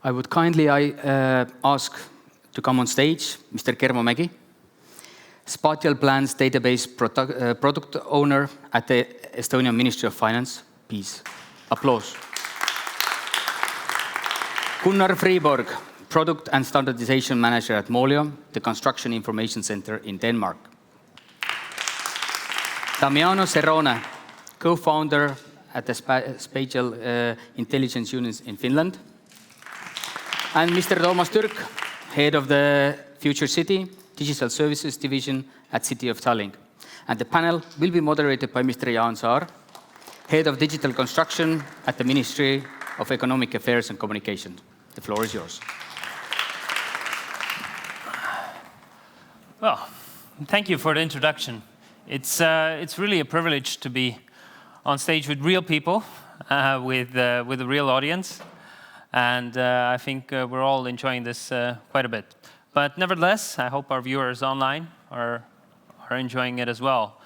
I would kindly ask to come on stage Mr. Kermo Mägi, Spatial Plans Database Product Owner at the Estonian Ministry of Finance. Please, applause. Gunnar Friborg, Product and Standardization Manager at Molio, the Construction Information Center in Denmark. Damiano Serrone, co-founder at the Spatial Intelligence Unit in Finland. And Mr. Toomas Türk, head of the Future City Digital Services Division at City of Tallinn. And the panel will be moderated by Mr. Jaan Saar, head of digital construction at the Ministry of Economic Affairs and Communication. The floor is yours. Well, thank you for the introduction. It's really a privilege to be on stage with real people, with a real audience. And I think we're all enjoying this quite a bit. But nevertheless, I hope our viewers online are enjoying it as well.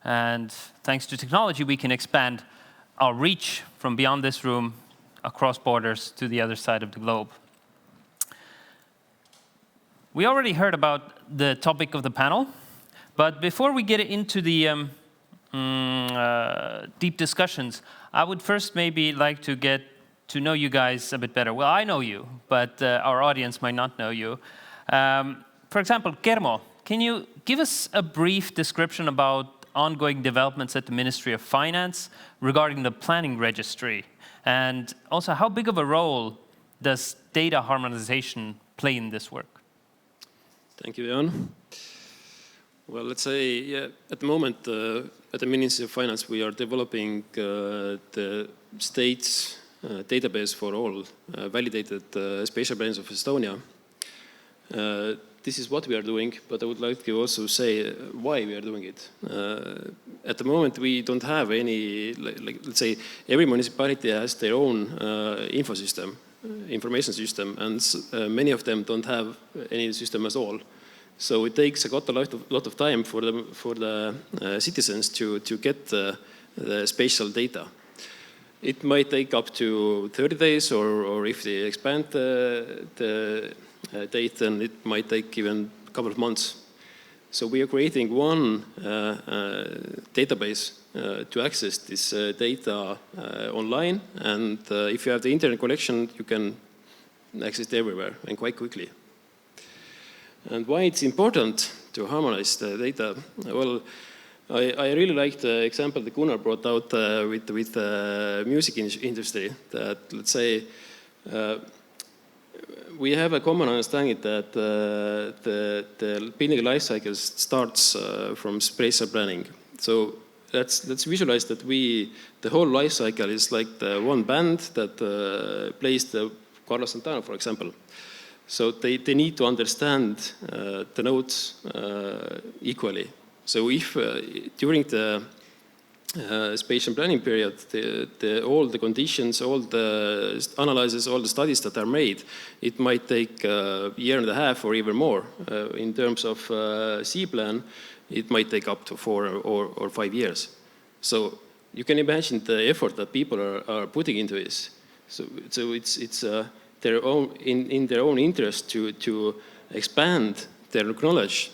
And thanks to technology, we can expand our reach from beyond this room across borders to the other side of the globe. We already heard about the topic of the panel. But before we get into the deep discussions, I would first maybe like to get to know you guys a bit better. Well, I know you, but our audience might not know you. For example, Kermo, can you give us a brief description about ongoing developments at the Ministry of Finance regarding the planning registry? And also, how big of a role does data harmonization play in this work? Thank you, Jaan. Well, let's say, yeah, at the moment, at the Ministry of Finance, we are developing the state's database for all validated spatial plans of Estonia. This is what we are doing, but I would like to also say why we are doing it. At the moment, we don't have any, let's say, every municipality has their own information system, and many of them don't have any system at all. So it takes a lot of time for the citizens to get the spatial data. It might take up to 30 days, or if they expand the date, then it might take even a couple of months. So we are creating one database to access this data online, and if you have the internet connection, you can access it everywhere and quite quickly. And why it's important to harmonize the data? Well, I really like the example that Gunnar brought out with the music industry. That, let's say, we have a common understanding that the building life cycle starts from spatial planning. So let's visualize that the whole life cycle is like the one band that plays the Carlos Santana, for example. So they need to understand the notes equally. So if during the spatial planning period, all the conditions, all the analyses, all the studies that are made, it might take a year and a half or even more. In terms of C-plan, it might take up to 4 or 5 years. So you can imagine the effort that people are putting into this. So it's their own in their own interest to expand their knowledge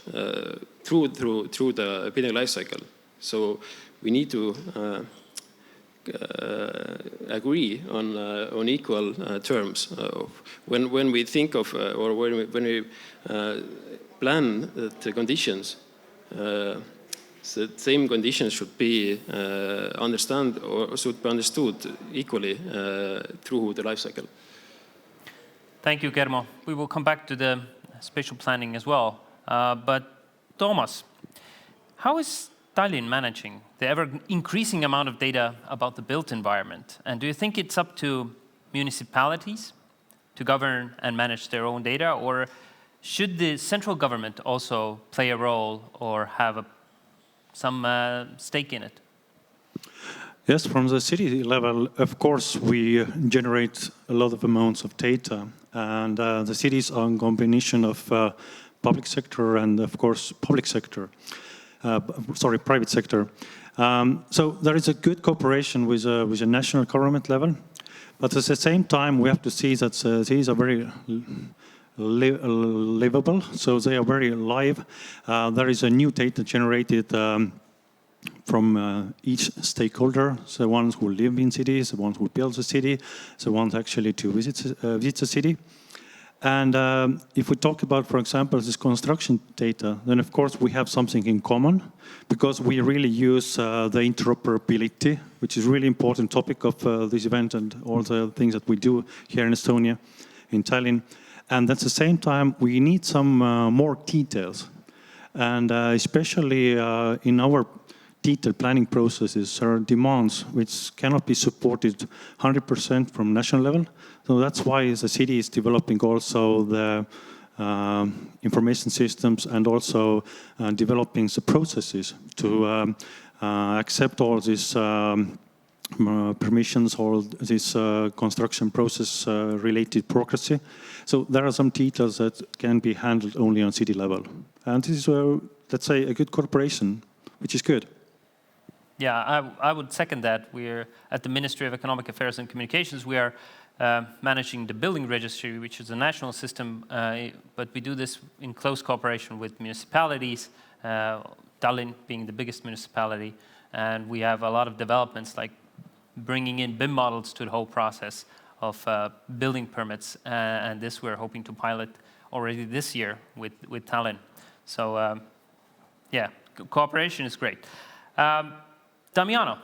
through the building life cycle. So we need to agree on equal terms. When we think of or when we plan the conditions, the same conditions should be understood equally through the life cycle. Thank you, Kermo. We will come back to the spatial planning as well. But Toomas, how is Tallinn managing the ever-increasing amount of data about the built environment? And do you think it's up to municipalities to govern and manage their own data? Or should the central government also play a role or have some stake in it? Yes, from the city level, of course, we generate a lot of amounts of data. And the cities are a combination of public sector and, of course, private sector. So there is a good cooperation with a national government level, but at the same time we have to see that cities are very livable, so they are very live. There is a new data generated from each stakeholder, the ones who live in cities, the ones who build the city, the ones actually to visit the city. And if we talk about, for example, this construction data, then of course we have something in common, because we really use the interoperability, which is a really important topic of this event and all the things that we do here in Estonia, in Tallinn. And at the same time, we need some more details. And especially in our detailed planning processes, there are demands which cannot be supported 100% from national level. So that's why the city is developing also the information systems and also developing the processes to accept all these permissions, all this construction process related bureaucracy. So there are some details that can be handled only on city level. And this is, let's say, a good cooperation, which is good. Yeah, I would second that. We're at the Ministry of Economic Affairs and Communications. We are managing the building registry, which is a national system, but we do this in close cooperation with municipalities, Tallinn being the biggest municipality. And we have a lot of developments like bringing in BIM models to the whole process of building permits. And this we're hoping to pilot already this year with Tallinn. So yeah, cooperation is great. Damiano,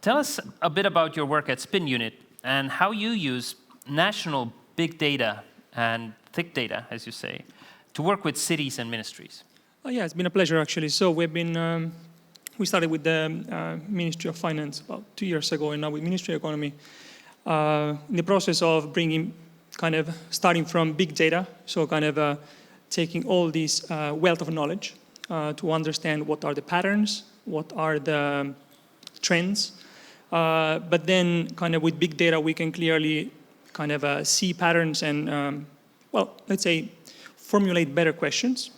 tell us a bit about your work at Spin Unit and how you use national big data and thick data, as you say, to work with cities and ministries. Oh, yeah, it's been a pleasure, actually. So we've been, we started with the Ministry of Finance about 2 years ago, and now with Ministry of Economy, in the process of bringing, kind of starting from big data, so kind of taking all this wealth of knowledge to understand what are the patterns, what are the trends, but then kind of with big data we can clearly kind of see patterns and, well, let's say formulate better questions.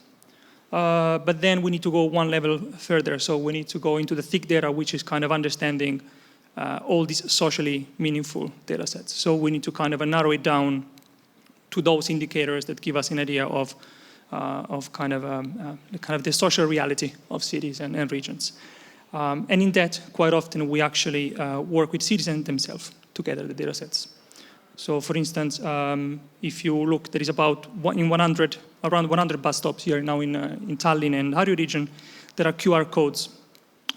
But then we need to go one level further. So we need to go into the thick data, which is kind of understanding all these socially meaningful data sets. So we need to kind of narrow it down to those indicators that give us an idea of kind of the social reality of cities and regions. And in that, quite often, we actually work with citizens themselves to gather the data sets. So, for instance, if you look, there is about around 100 bus stops here now in Tallinn and Harju region. There are QR codes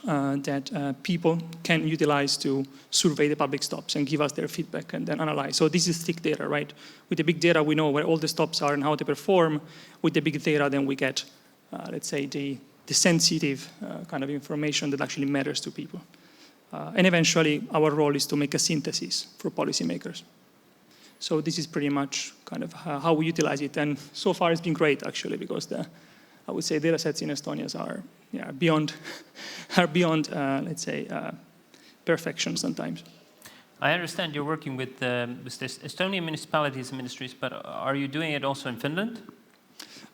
that people can utilize to survey the public stops and give us their feedback and then analyze. So this is thick data, right? With the big data, we know where all the stops are and how they perform. With the big data, then we get, let's say, the sensitive kind of information that actually matters to people. And eventually, our role is to make a synthesis for policymakers. So this is pretty much kind of how we utilize it. And so far, it's been great, actually, because I would say data sets in Estonia are beyond, let's say, perfection sometimes. I understand you're working with this Estonian municipalities and ministries, but are you doing it also in Finland?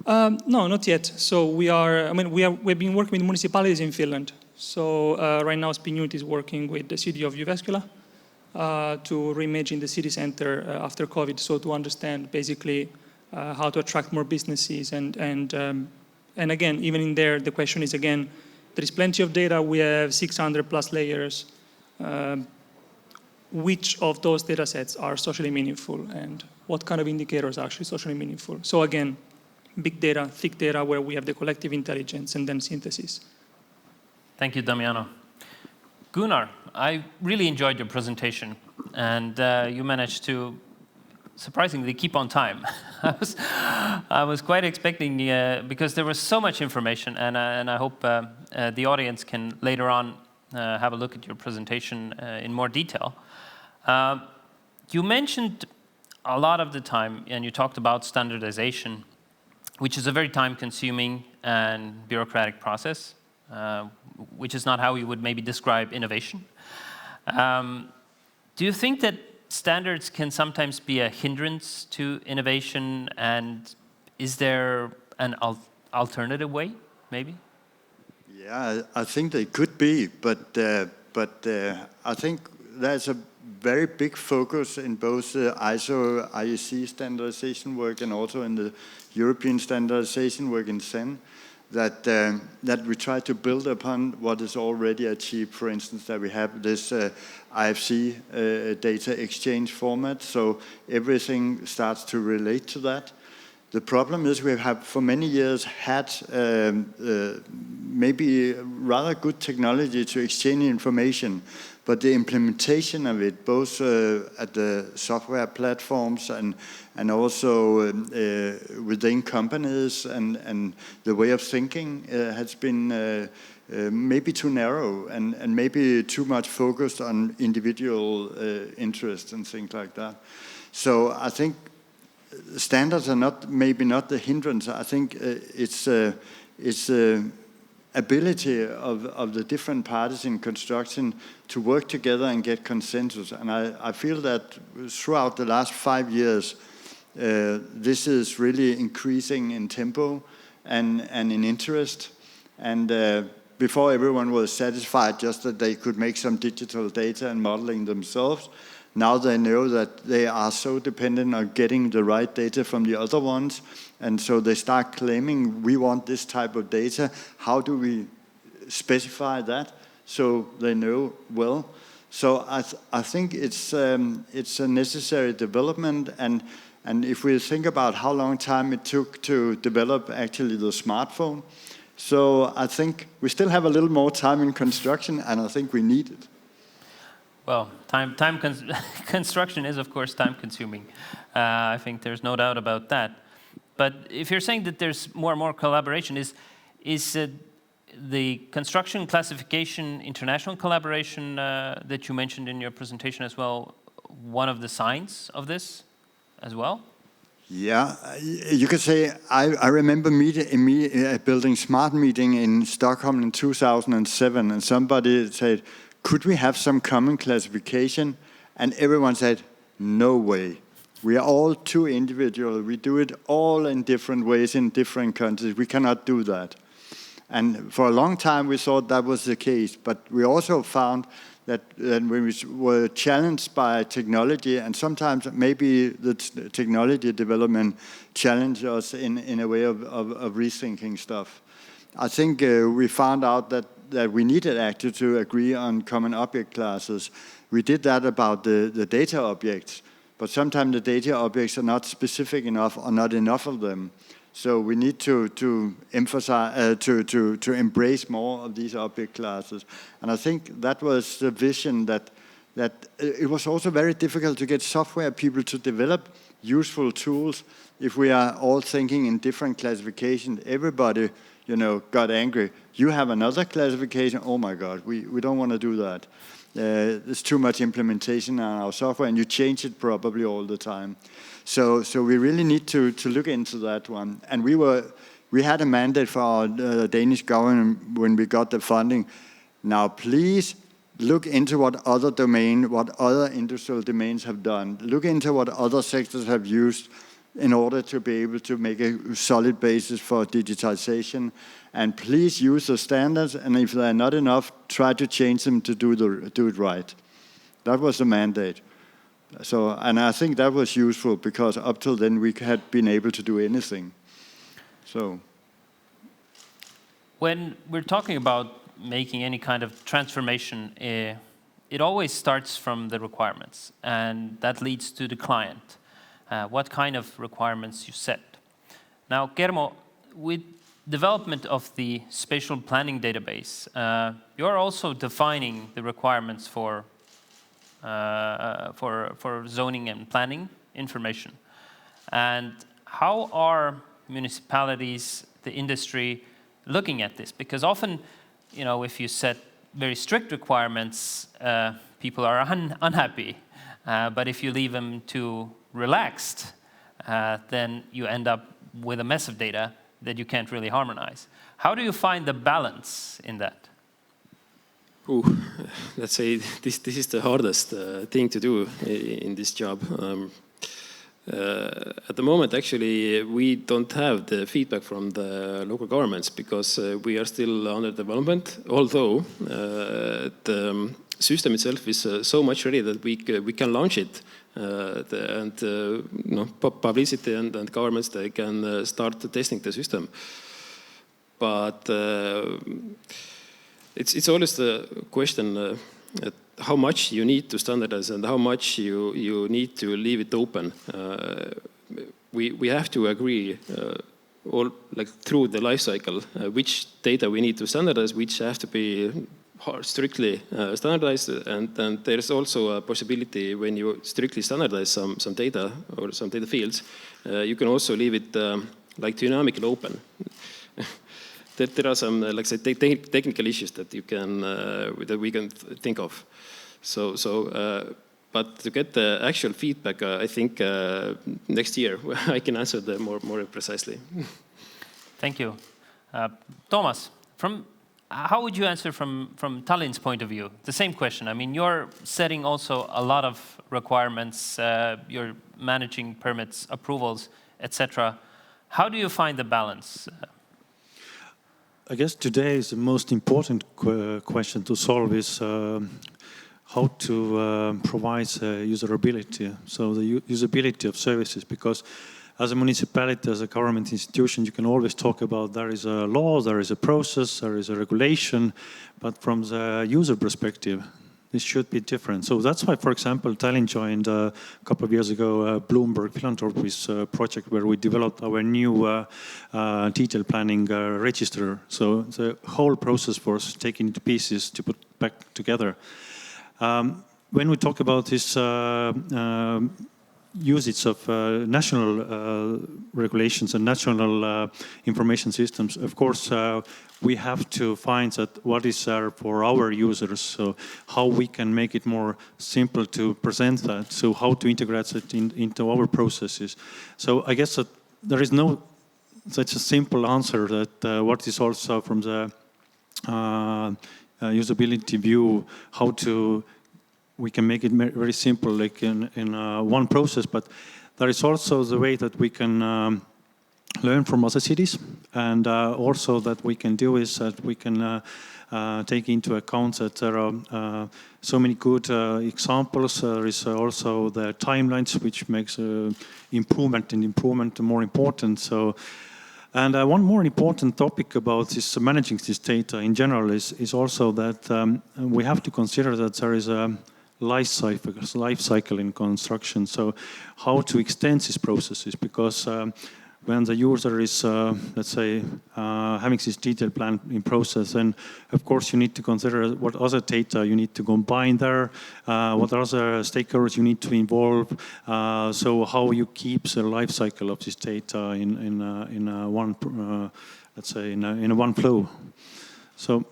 No, not yet. So we've been working with municipalities in Finland. So right now, Spin Unit is working with the city of Jyväskylä to reimagine the city center after COVID. So to understand basically how to attract more businesses and again, even in there, the question is again, there is plenty of data. We have 600 plus layers. Which of those data sets are socially meaningful and what kind of indicators are actually socially meaningful? So again, big data, thick data, where we have the collective intelligence and then synthesis. Thank you, Damiano. Gunnar, I really enjoyed your presentation, and you managed to surprisingly keep on time. I was quite expecting, because there was so much information, and I hope the audience can later on have a look at your presentation in more detail. You mentioned a lot of the time, and you talked about standardization, which is a very time-consuming and bureaucratic process, which is not how you would maybe describe innovation. Do you think that standards can sometimes be a hindrance to innovation, and is there an alternative way, maybe? Yeah, I think they could be, but I think there's a very big focus in both ISO, IEC standardization work and also in the European standardization work in CEN, that we try to build upon what is already achieved. For instance, that we have this IFC data exchange format, so everything starts to relate to that. The problem is we have for many years had maybe rather good technology to exchange information, but the implementation of it, both at the software platforms and also within companies and the way of thinking has been maybe too narrow and maybe too much focused on individual interests and things like that. So I think standards are maybe not the hindrance. I think it's ability of the different parties in construction to work together and get consensus. And I feel that throughout the last 5 years, this is really increasing in tempo and in interest. And before everyone was satisfied just that they could make some digital data and modeling themselves, now they know that they are so dependent on getting the right data from the other ones. And so they start claiming, we want this type of data. How do we specify that so they know well? So I think it's a necessary development. And if we think about how long time it took to develop actually the smartphone, so I think we still have a little more time in construction, and I think we need it. Well, construction is, of course, time-consuming. I think there's no doubt about that. But if you're saying that there's more and more collaboration, is the construction classification international collaboration that you mentioned in your presentation as well one of the signs of this as well? Yeah, you could say, I remember building Smart Meeting in Stockholm in 2007, and somebody said, could we have some common classification? And everyone said, no way. We are all too individual. We do it all in different ways in different countries. We cannot do that. And for a long time, we thought that was the case. But we also found that when we were challenged by technology, and sometimes maybe the technology development challenged us in a way of rethinking stuff. I think we found out that we needed actually to agree on common object classes. We did that about the data objects, but sometimes the data objects are not specific enough or not enough of them. So we need to emphasize, to embrace more of these object classes. And I think that was the vision that it was also very difficult to get software people to develop useful tools if we are all thinking in different classifications. Everybody, got angry. You have another classification? Oh my God, we don't want to do that. There's too much implementation on our software, and you change it probably all the time. So we really need to look into that one. And we had a mandate for our Danish government when we got the funding. Now, please look into what other industrial domains have done. Look into what other sectors have used in order to be able to make a solid basis for digitization. And please use the standards, and if they're not enough, try to change them to do it right. That was the mandate. So, and I think that was useful because up till then we had been able to do anything. So, when we're talking about making any kind of transformation, it always starts from the requirements, and that leads to the client. What kind of requirements you set. Now, Kermo, with development of the spatial planning database, you're also defining the requirements for zoning and planning information. And how are municipalities, the industry, looking at this? Because often, if you set very strict requirements, people are unhappy. But if you leave them too relaxed, then you end up with a mess of data that you can't really harmonize. How do you find the balance in that? Let's say this is the hardest thing to do in this job. At the moment, actually, we don't have the feedback from the local governments because we are still under development, although the system itself is so much ready that we can launch it. Publicity and governments, they can start testing the system. But it's always the question how much you need to standardize and how much you need to leave it open. We have to agree all through the life cycle which data we need to standardize, which have to be strictly standardized, and there's also a possibility when you strictly standardize some data or some data fields, you can also leave it dynamically open. There are some technical issues that you can that we can think of. But to get the actual feedback, I think next year I can answer them more precisely. Thank you, Thomas. How would you answer from Tallinn's point of view? The same question. I mean, you're setting also a lot of requirements. You're managing permits, approvals, etc. How do you find the balance? I guess today is the most important question to solve is how to provide usability, so the usability of services, because as a municipality, as a government institution, you can always talk about there is a law, there is a process, there is a regulation, but from the user perspective, this should be different. So that's why, for example, Tallinn joined a couple of years ago Bloomberg Philanthropies project where we developed our new detailed planning register. So the whole process was taken into pieces to put back together. When we talk about this usage of national regulations and national information systems, of course, we have to find that what is there for our users, so how we can make it more simple to present that, so how to integrate it into our processes. So I guess that there is no such a simple answer that what is also from the usability view, how to we can make it very simple, like in one process, but there is also the way that we can learn from other cities, and also that we can do is that we can take into account that there are so many good examples. There is also the timelines, which makes improvement more important. So, and one more important topic about this managing this data in general is also that we have to consider that there is a life cycle in construction. So how to extend these processes, because when the user is, let's say, having this detailed plan in process, then of course you need to consider what other data you need to combine there, what other stakeholders you need to involve, so how you keep the life cycle of this data in one, let's say, in one flow. So,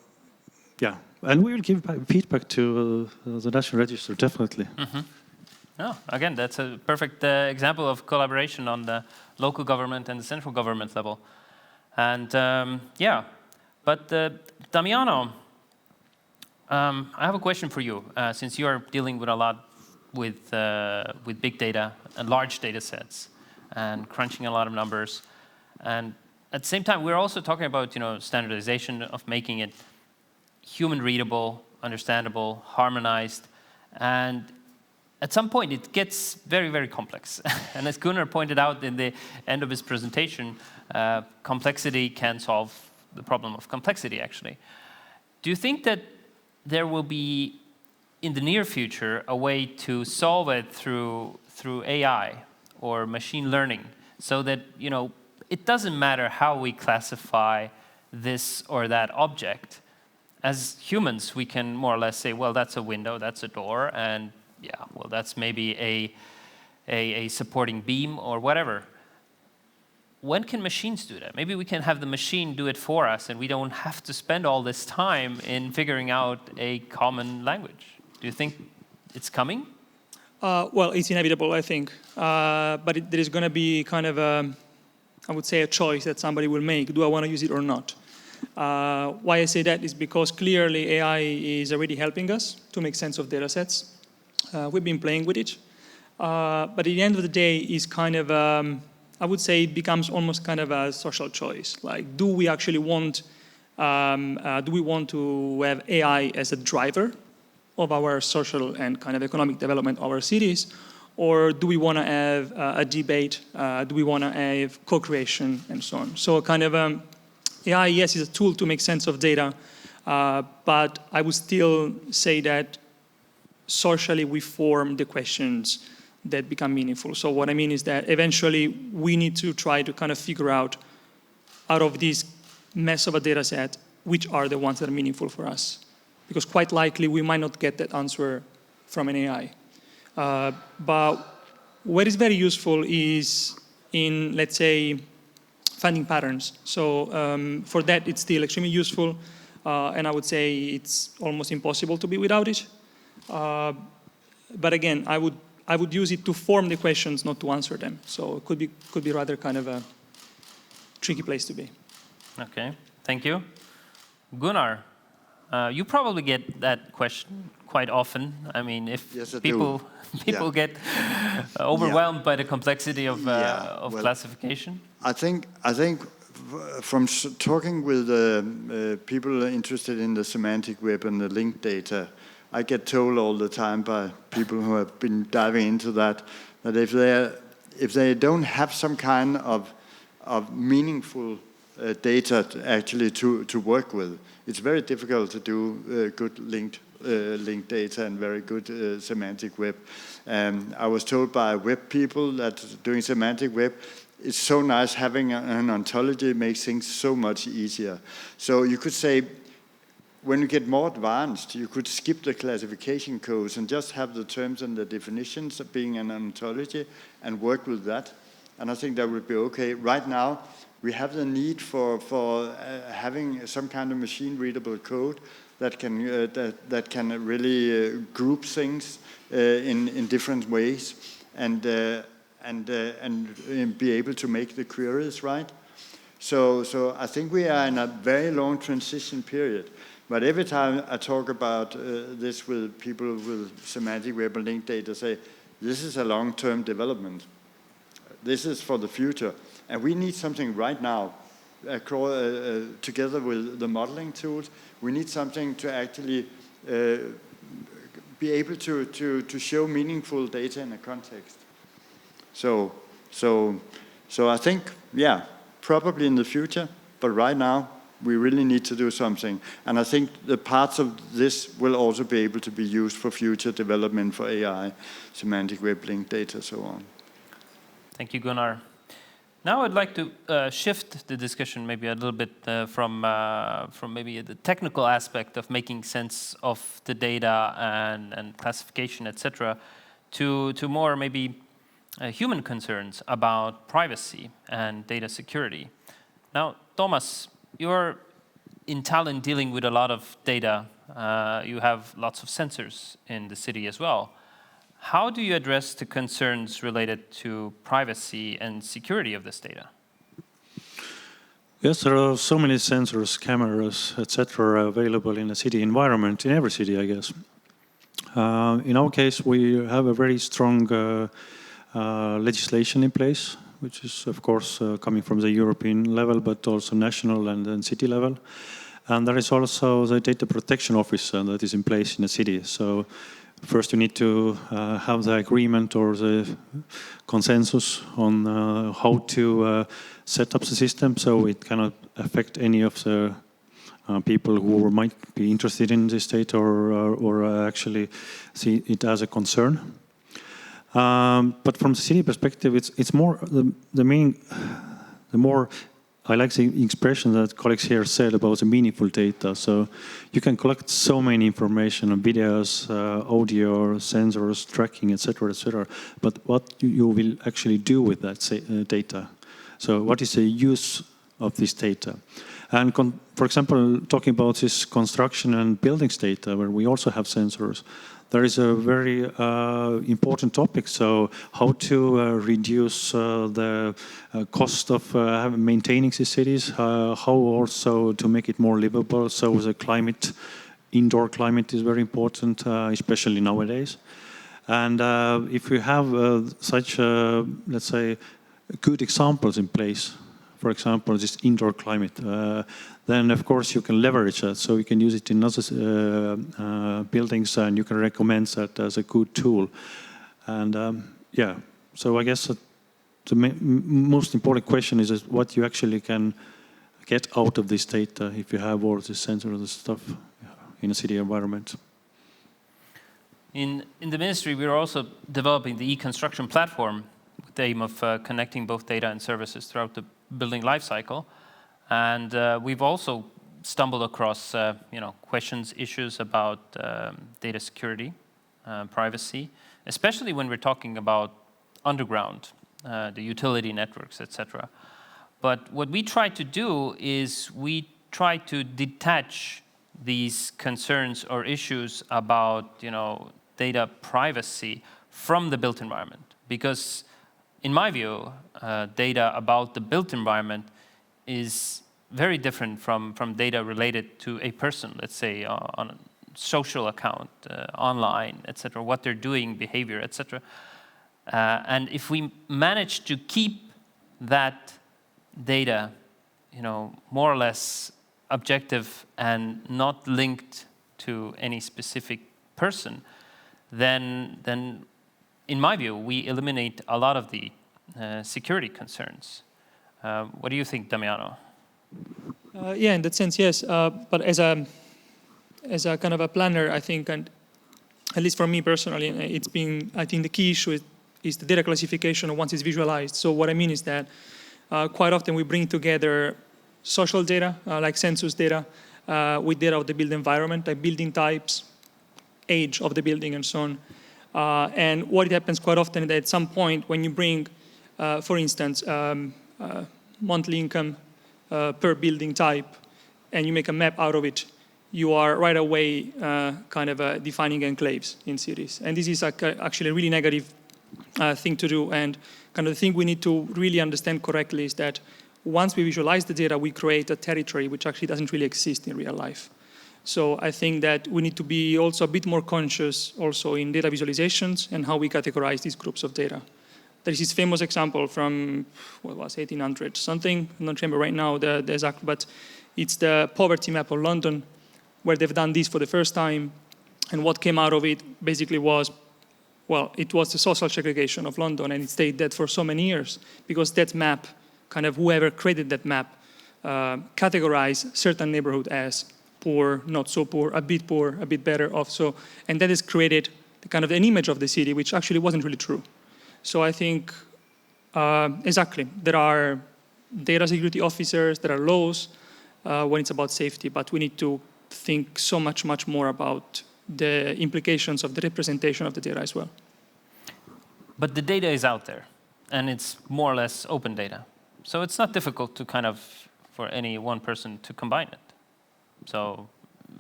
yeah. And we will give feedback to the National Register, definitely. Mm-hmm. Oh, again, that's a perfect example of collaboration on the local government and the central government level. And yeah, but Damiano, I have a question for you, since you are dealing with a lot with big data and large data sets and crunching a lot of numbers. And at the same time, we're also talking about, standardization, of making it human readable, understandable, harmonized, and at some point it gets very, very complex. And as Gunnar pointed out in the end of his presentation, complexity can solve the problem of complexity, actually. Do you think that there will be, in the near future, a way to solve it through AI or machine learning, so that, it doesn't matter how we classify this or that object? As humans, we can more or less say, well, that's a window, that's a door, and yeah, well, that's maybe a supporting beam or whatever. When can machines do that? Maybe we can have the machine do it for us, and we don't have to spend all this time in figuring out a common language. Do you think it's coming? Well, it's inevitable, I think. But there is going to be kind of, I would say, a choice that somebody will make. Do I want to use it or not? Why I say that is because clearly AI is already helping us to make sense of data sets. We've been playing with it. But at the end of the day, is kind of, I would say it becomes almost kind of a social choice. Like, do we actually want, do we want to have AI as a driver of our social and kind of economic development of our cities? Or do we want to have a debate? Do we want to have co-creation and so on? So kind of AI, yes, is a tool to make sense of data, but I would still say that socially we form the questions that become meaningful. So what I mean is that eventually we need to try to kind of figure out of this mess of a data set, which are the ones that are meaningful for us. Because quite likely we might not get that answer from an AI. But what is very useful is in, let's say, finding patterns. So for that, it's still extremely useful. And I would say it's almost impossible to be without it. But again, I would use it to form the questions, not to answer them. So it could be rather kind of a tricky place to be. Okay, thank you. Gunnar, you probably get that question quite often. I mean, if yes, people get overwhelmed by the complexity of classification. I think from talking with people interested in the semantic web and the linked data, I get told all the time by people who have been diving into that if they don't have some kind of meaningful data to work with, it's very difficult to do good linked data and very good semantic web. I was told by web people that doing semantic web, it's so nice having an ontology, makes things so much easier. So you could say, when you get more advanced, you could skip the classification codes and just have the terms and the definitions of being an ontology and work with that. And I think that would be okay. Right now, we have the need for having some kind of machine-readable code that can really group things in different ways and be able to make the queries right. So I think we are in a very long transition period. But every time I talk about this with people with semantic web and linked data, say, this is a long-term development. This is for the future. And we need something right now, together with the modeling tools. We need something to actually be able to show meaningful data in a context. So I think, yeah, probably in the future, but right now, we really need to do something. And I think the parts of this will also be able to be used for future development for AI, semantic web, linked data, so on. Thank you, Gunnar. Now I'd like to shift the discussion maybe a little bit from maybe the technical aspect of making sense of the data and classification, etc., to more maybe human concerns about privacy and data security. Now, Thomas, you're in Tallinn dealing with a lot of data. You have lots of sensors in the city as well. How do you address the concerns related to privacy and security of this data? Yes, there are so many sensors, cameras, etc., available in a city environment, in every city, I guess. In our case, we have a very strong legislation in place, which is, of course, coming from the European level, but also national and then city level. And there is also the data protection officer that is in place in the city. So first you need to have the agreement or the consensus on how to set up the system so it cannot affect any of the people who might be interested in this data or actually see it as a concern. But from the city perspective, it's more the more I like the expression that colleagues here said about the meaningful data. So you can collect so many information on videos, audio, sensors, tracking, etc., but what you will actually do with that data? So what is the use of this data? And for example, talking about this construction and buildings data, where we also have sensors, there is a very important topic. So how to reduce the cost of maintaining the cities, how also to make it more livable. So the indoor climate is very important, especially nowadays. And if we have such, let's say, good examples in place, for example, this indoor climate, then of course you can leverage that. So you can use it in other buildings, and you can recommend that as a good tool. And yeah, so I guess the most important question is what you actually can get out of this data if you have all this sensors and stuff in a city environment. In the ministry, we are also developing the e-construction platform with the aim of connecting both data and services throughout the building lifecycle. And we've also stumbled across questions, issues about data security, privacy, especially when we're talking about underground, the utility networks, etc. But what we try to do is we try to detach these concerns or issues about data privacy from the built environment. Because in my view, data about the built environment is very different from data related to a person, let's say on a social account, online, etc., what they're doing, behavior, etc. And if we manage to keep that data, more or less objective and not linked to any specific person, then in my view, we eliminate a lot of the security concerns. What do you think, Damiano? Yeah, in that sense, yes. But as a kind of a planner, I think, and at least for me personally, I think the key issue is the data classification once it's visualized. So what I mean is that quite often we bring together social data, like census data, with data of the built environment, like building types, age of the building, and so on. And what happens quite often is that at some point when you bring, for instance, monthly income per building type, and you make a map out of it, you are right away defining enclaves in cities. And this is actually a really negative thing to do. And kind of the thing we need to really understand correctly is that once we visualize the data, we create a territory which actually doesn't really exist in real life. So I think that we need to be also a bit more conscious also in data visualizations and how we categorize these groups of data. There is this famous example from, what was 1800 something, I don't remember right now the exact, but it's the poverty map of London, where they've done this for the first time. And what came out of it basically was, well, it was the social segregation of London, and it stayed dead for so many years because that map, kind of whoever created that map, categorized certain neighborhood as poor, not so poor, a bit better off. So, and that has created kind of an image of the city, which actually wasn't really true. So I think, exactly, there are data security officers, there are laws when it's about safety, but we need to think so much more about the implications of the representation of the data as well. But the data is out there, and it's more or less open data. So it's not difficult to for any one person to combine it. So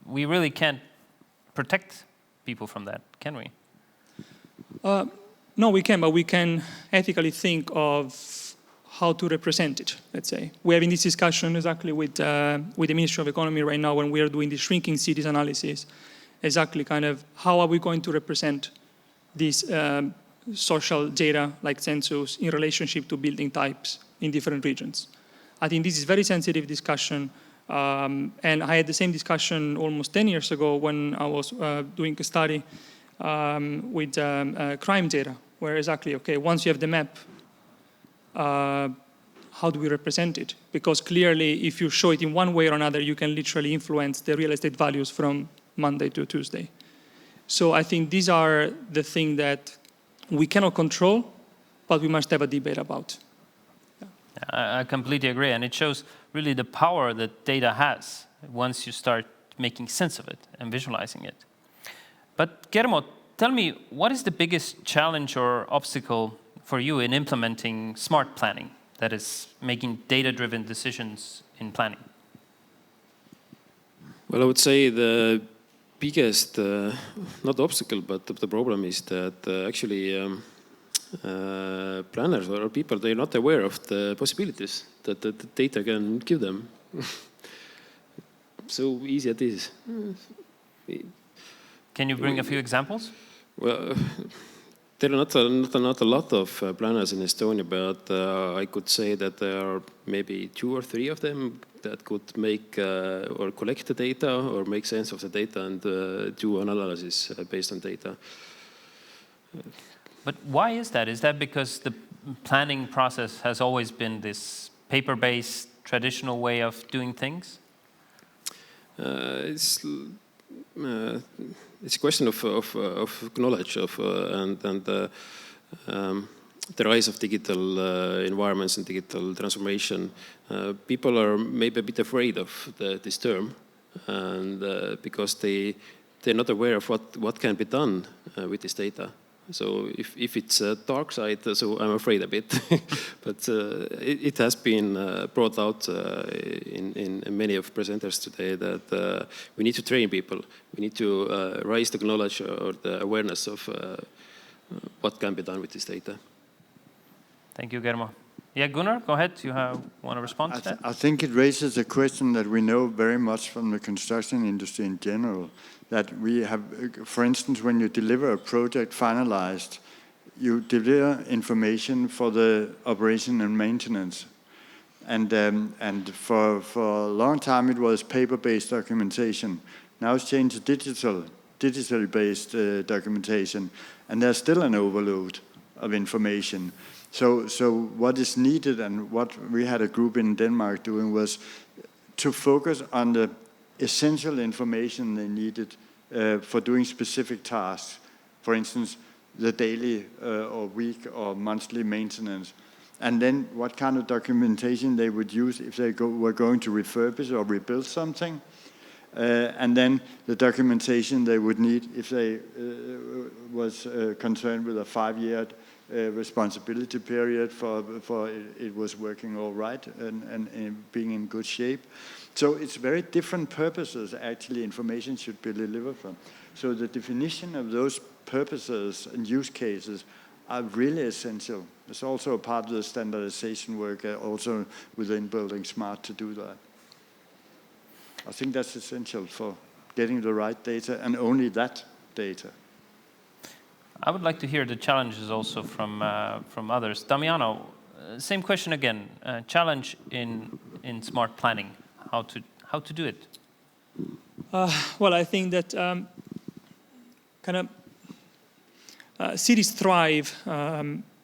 we really can't protect people from that, can we? No, we can, but we can ethically think of how to represent it, let's say. We're having this discussion exactly with the Ministry of Economy right now when we are doing the shrinking cities analysis, exactly kind of how are we going to represent this social data like census in relationship to building types in different regions. I think this is a very sensitive discussion. And I had the same discussion almost 10 years ago when I was doing a study with crime data, where exactly, okay, once you have the map, how do we represent it? Because clearly, if you show it in one way or another, you can literally influence the real estate values from Monday to Tuesday. So I think these are the things that we cannot control, but we must have a debate about. Yeah. I completely agree, and it shows really the power that data has once you start making sense of it and visualizing it. But Germo, tell me, what is the biggest challenge or obstacle for you in implementing smart planning, that is, making data-driven decisions in planning? Well, I would say the biggest, not obstacle, but the problem is that actually planners or people, they're not aware of the possibilities that the data can give them. So easy it is. Can you bring a few examples? Well, There are not a lot of planners in Estonia, but I could say that there are maybe 2 or 3 of them that could make or collect the data or make sense of the data and do an analysis based on data. But why is that? Is that because the planning process has always been this paper-based, traditional way of doing things? It's a question of knowledge and the rise of digital environments and digital transformation. People are maybe a bit afraid of this term, and because they're not aware of what can be done with this data. So if it's a dark side, so I'm afraid a bit, but it has been brought out in many of presenters today that we need to train people. We need to raise the knowledge or the awareness of what can be done with this data. Thank you, Germo. Yeah, Gunnar, go ahead. You want to respond to that? I think it raises a question that we know very much from the construction industry in general, that we have, for instance, when you deliver a project finalized, you deliver information for the operation and maintenance. And for a long time it was paper-based documentation. Now it's changed to digitally based documentation, and there's still an overload of information. So what is needed, and what we had a group in Denmark doing, was to focus on the essential information they needed for doing specific tasks. For instance, the daily or week or monthly maintenance. And then what kind of documentation they would use if they were going to refurbish or rebuild something. And then the documentation they would need if they was concerned with a 5-year responsibility period for it was working all right and being in good shape. So it's very different purposes actually information should be delivered from. So the definition of those purposes and use cases are really essential. It's also a part of the standardization work also within Building Smart to do that. I think that's essential for getting the right data and only that data. I would like to hear the challenges also from others. Damiano, same question again. Challenge in smart planning. How to do it? Well, I think that cities thrive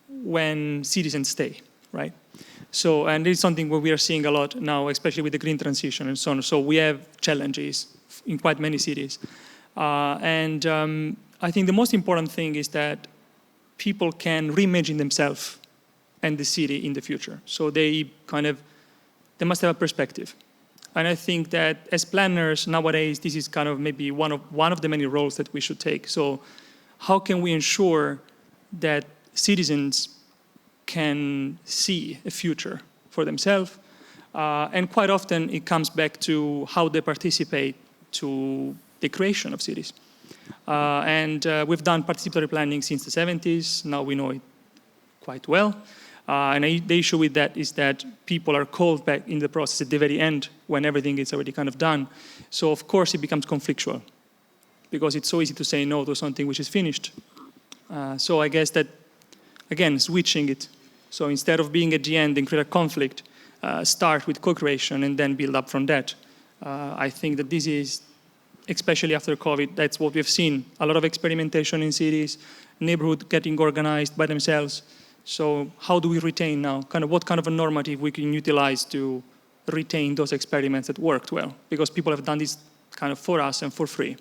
when citizens stay, right? So, and it's something what we are seeing a lot now, especially with the green transition and so on. So we have challenges in quite many cities. I think the most important thing is that people can reimagine themselves and the city in the future. So they must have a perspective. And I think that as planners nowadays, this is kind of maybe one of the many roles that we should take. So how can we ensure that citizens can see a future for themselves? And quite often it comes back to how they participate to the creation of cities. We've done participatory planning since the 70s. Now we know it quite well. And the issue with that is that people are called back in the process at the very end when everything is already kind of done. So of course it becomes conflictual because it's so easy to say no to something which is finished. So I guess that, again, switching it. So instead of being at the end and create a conflict, start with co-creation and then build up from that. I think that this is, especially after COVID, that's what we've seen. A lot of experimentation in cities, neighborhoods getting organized by themselves. So how do we retain now? What kind of a normative we can utilize to retain those experiments that worked well? Because people have done this kind of for us and for free.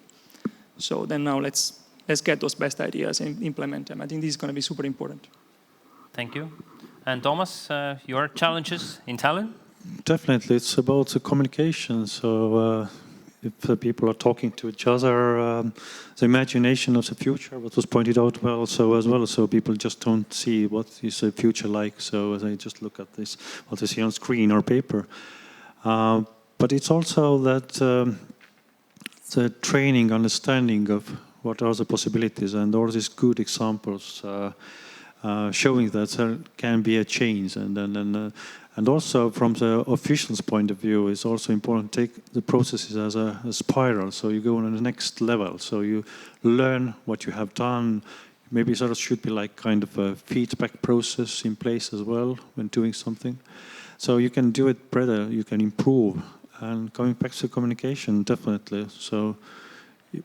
So then now let's get those best ideas and implement them. I think this is going to be super important. Thank you. And Thomas, your challenges in Tallinn? Definitely, it's about the communication. So if people are talking to each other, the imagination of the future, what was pointed out well, so people just don't see what is the future like. So they just look at this, what they see on screen or paper. But it's also that the training, understanding of what are the possibilities, and all these good examples showing that there can be a change, and also from the official's point of view, it's also important to take the processes as a spiral. So you go on the next level. So you learn what you have done, Maybe sort of should be like kind of a feedback process in place as well when doing something. So you can do it better, you can improve. And coming back to communication, definitely. So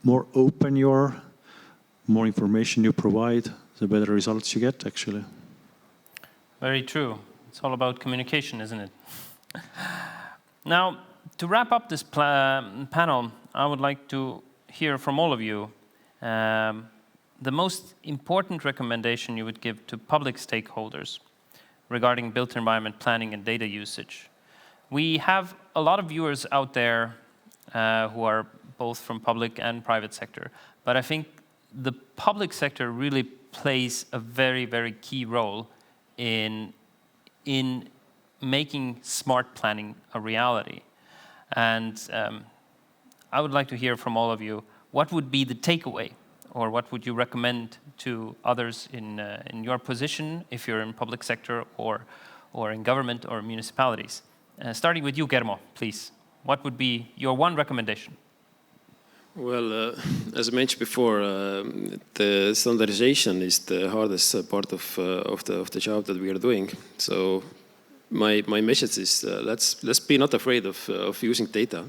more open you are, more information you provide, the better results you get, actually. Very true. It's all about communication, isn't it? Now, to wrap up this panel, I would like to hear from all of you the most important recommendation you would give to public stakeholders regarding built environment planning and data usage. We have a lot of viewers out there who are both from public and private sector, but I think the public sector really plays a very, very key role in making smart planning a reality. And I would like to hear from all of you, what would be the takeaway, or what would you recommend to others in your position, if you're in public sector or in government or municipalities? Starting with you, Germo, please. What would be your one recommendation? Well, as I mentioned before, the standardization is the hardest part of the job that we are doing. So my message is let's be not afraid of using data.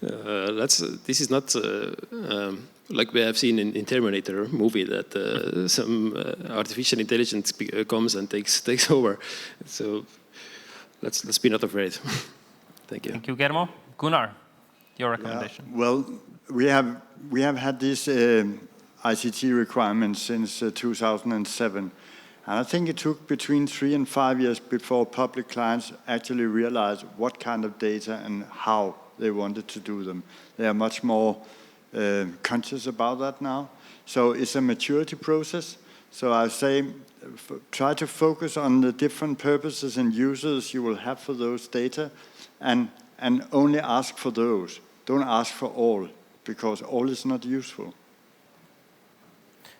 This is not like we have seen in Terminator movie that some artificial intelligence comes and takes over. So let's be not afraid. Thank you. Thank you, Germo. Gunnar, your recommendation. Yeah, well, we have had these ICT requirements since 2007, and I think it took between 3 and 5 years before public clients actually realized what kind of data and how they wanted to do them. They are much more conscious about that now. So it's a maturity process. So I say try to focus on the different purposes and uses you will have for those data, and only ask for those. Don't ask for all, because all is not useful.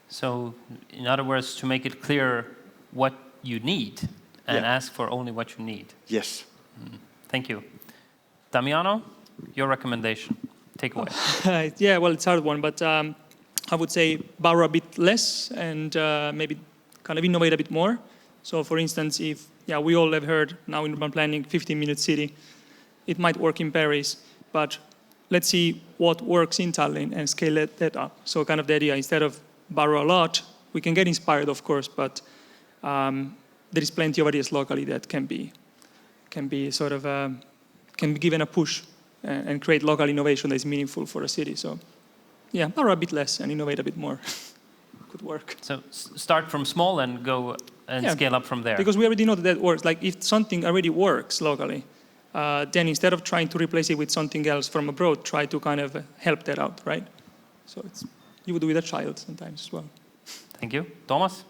So, in other words, to make it clear what you need and ask for only what you need. Yes. Thank you. Damiano, your recommendation. Take away. Yeah, well, it's a hard one, but I would say borrow a bit less and maybe kind of innovate a bit more. So, for instance, if we all have heard now in urban planning, 15-minute city, it might work in Paris, but let's see what works in Tallinn and scale that up. So, kind of the idea, instead of borrow a lot, we can get inspired, of course, but there is plenty of ideas locally that can be sort of can be given a push and create local innovation that is meaningful for a city. So, yeah, borrow a bit less and innovate a bit more. Could work. So start from small and go and scale up from there. Because we already know that works. Like if something already works locally, then instead of trying to replace it with something else from abroad, try to kind of help that out, right? So you would do with a child sometimes as well. Thank you. Thomas?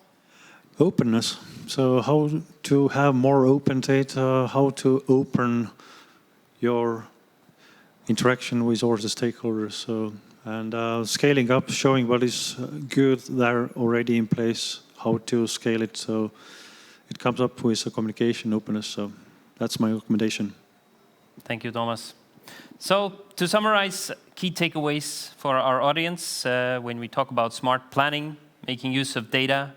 Openness. So how to have more open data, how to open your interaction with all the stakeholders. So, and scaling up, showing what is good there already in place, how to scale it. So it comes up with a communication openness. So that's my recommendation. Thank you, Thomas. So to summarize, key takeaways for our audience when we talk about smart planning, making use of data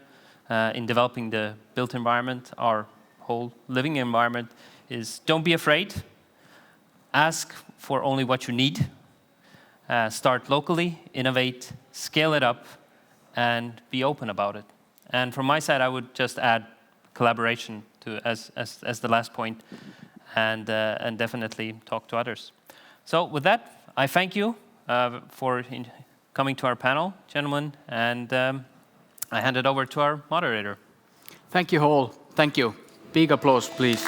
in developing the built environment, our whole living environment, is don't be afraid. Ask for only what you need. Start locally, innovate, scale it up, and be open about it. And from my side, I would just add collaboration to as the last point, and definitely talk to others. So with that, I thank you for coming to our panel, gentlemen, and I hand it over to our moderator. Thank you all. Thank you. Big applause, please.